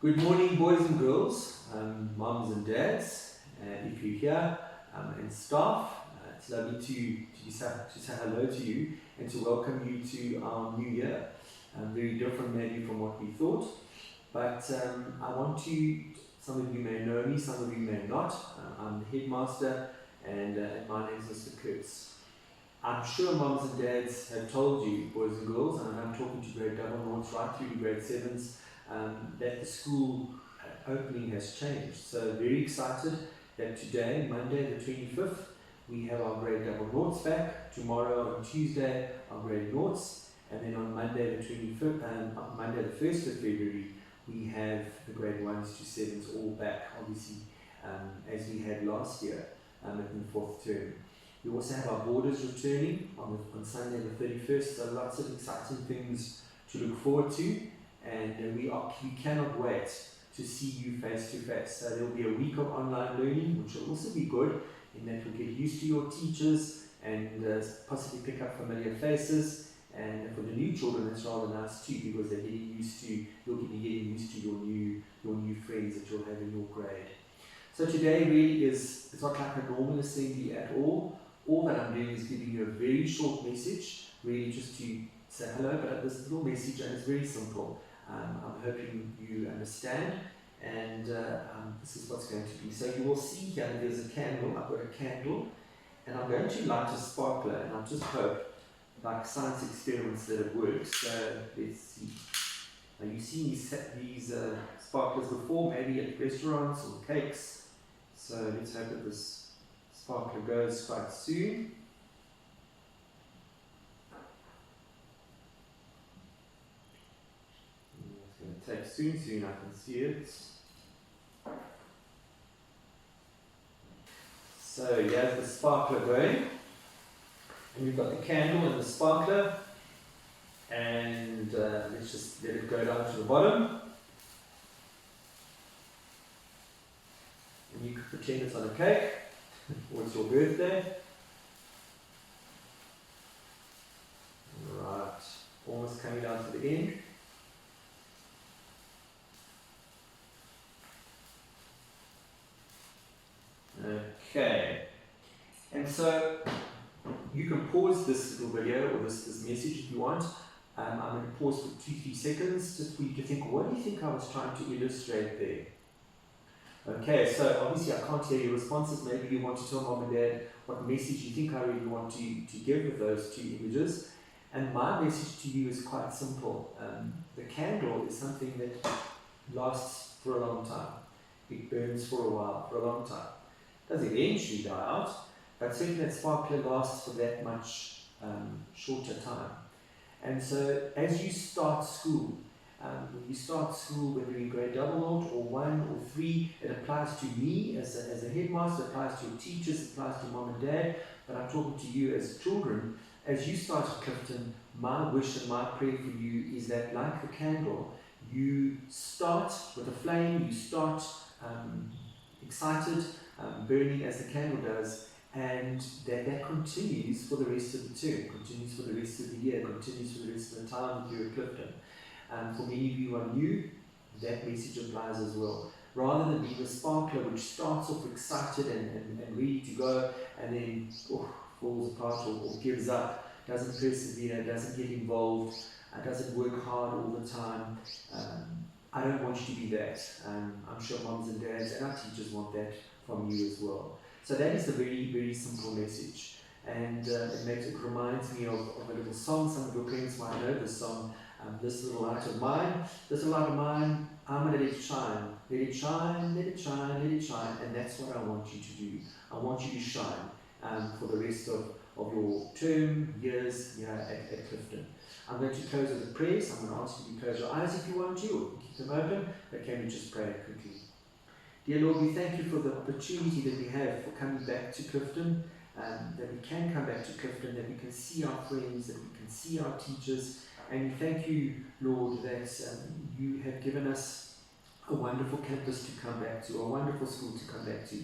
Good morning, boys and girls, mums and dads, if you're here, and staff. It's lovely to say hello to you and to welcome you to our new year. Very different maybe from what we thought, but I want to, some of you may know me, some of you may not. I'm the headmaster and my name is Mr. Kurtz. I'm sure mums and dads have told you, boys and girls, and I'm talking to grade double noughts right through to grade sevens, that the school opening has changed. So very excited that today, Monday the 25th, we have our grade double noughts back. Tomorrow on Tuesday, our grade noughts, and then on Monday the 25th, Monday the 1st of February, we have the grade 1s to 7s all back, obviously, as we had last year in the fourth term. We also have our boarders returning on Sunday the 31st, so lots of exciting things to look forward to, and we cannot wait to see you face to face. So there will be a week of online learning, which will also be good, in that you'll get used to your teachers and possibly pick up familiar faces. And for the new children, that's rather nice too, because they're getting used to, you'll be getting used to your new friends that you'll have in your grade. So today really it's not like a normal assembly at all. All that I'm doing is giving you a very short message, really just to say hello, but this little message, and it's very simple. I'm hoping you understand, and this is what's going to be. So you will see here that there's a candle. I've got a candle, and I'm going to light a sparkler, and I just hope, like science experiments, that it works. So let's see. Now you've seen these sparklers before, maybe at restaurants or cakes. So let's hope that this sparkler goes quite soon. It's going to take soon I can see it. So here's the sparkler going, and we've got the candle and the sparkler, and let's just let it go down to the bottom. And you could pretend it's on a cake, or it's your birthday. Right, almost coming down to the end. Okay, and so you can pause this little video or this message if you want. I'm going to pause for 2-3 seconds just for you to think, what do you think I was trying to illustrate there? Okay, so obviously I can't hear your responses. Maybe you want to tell mom and dad what message you think I really want to give with those two images. And my message to you is quite simple. The candle is something that lasts for a long time. It burns for a while, for a long time. It does eventually die out, but certainly that sparkler lasts for that much shorter time. And so as you start school, when you start school, whether you're in grade double nought or 1 or 3, it applies to me as a headmaster, it applies to your teachers, it applies to mom and dad, but I'm talking to you as children. As you start at Clifton, my wish and my prayer for you is that, like the candle, you start with a flame, you start excited, burning as the candle does, and that continues for the rest of the term, continues for the rest of the year, continues for the rest of the time that you're at Clifton. For many of you who are new, that message applies as well. Rather than being a sparkler which starts off excited and ready to go, and then falls apart or gives up, doesn't persevere, doesn't get involved, doesn't work hard all the time. I don't want you to be that. I'm sure moms and dads and our teachers want that from you as well. So that is a very, very simple message. And it reminds me of a little song. Some of your parents might know this song, This Little Light of Mine. This little light of mine, I'm going to let it shine. Let it shine, let it shine, let it shine. And that's what I want you to do. I want you to shine for the rest of your term, years here at Clifton. I'm going to close with a prayer, so I'm going to ask you to close your eyes if you want to, or keep them open, but can we just pray quickly? Dear Lord, we thank you for the opportunity that we have for coming back to Clifton, that we can come back to Clifton, that we can see our friends, that we can see our teachers, and we thank you, Lord, that you have given us a wonderful campus to come back to, a wonderful school to come back to.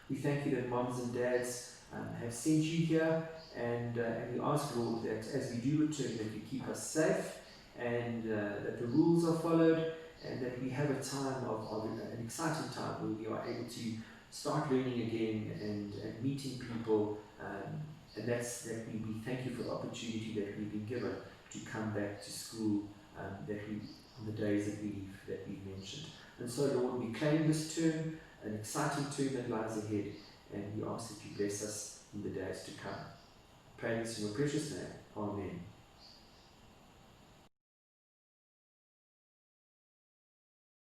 We thank you that moms and dads have sent you here, and we ask, Lord, that as we do return, that you keep us safe, and that the rules are followed, and that we have a time of an exciting time where we are able to start learning again and meeting people, and that we thank you for the opportunity that we've been given to come back to school, on the days that we've mentioned. And so, Lord, we claim this term, an exciting term that lies ahead, and we ask that you bless us in the days to come. Pray this in your precious name. Amen.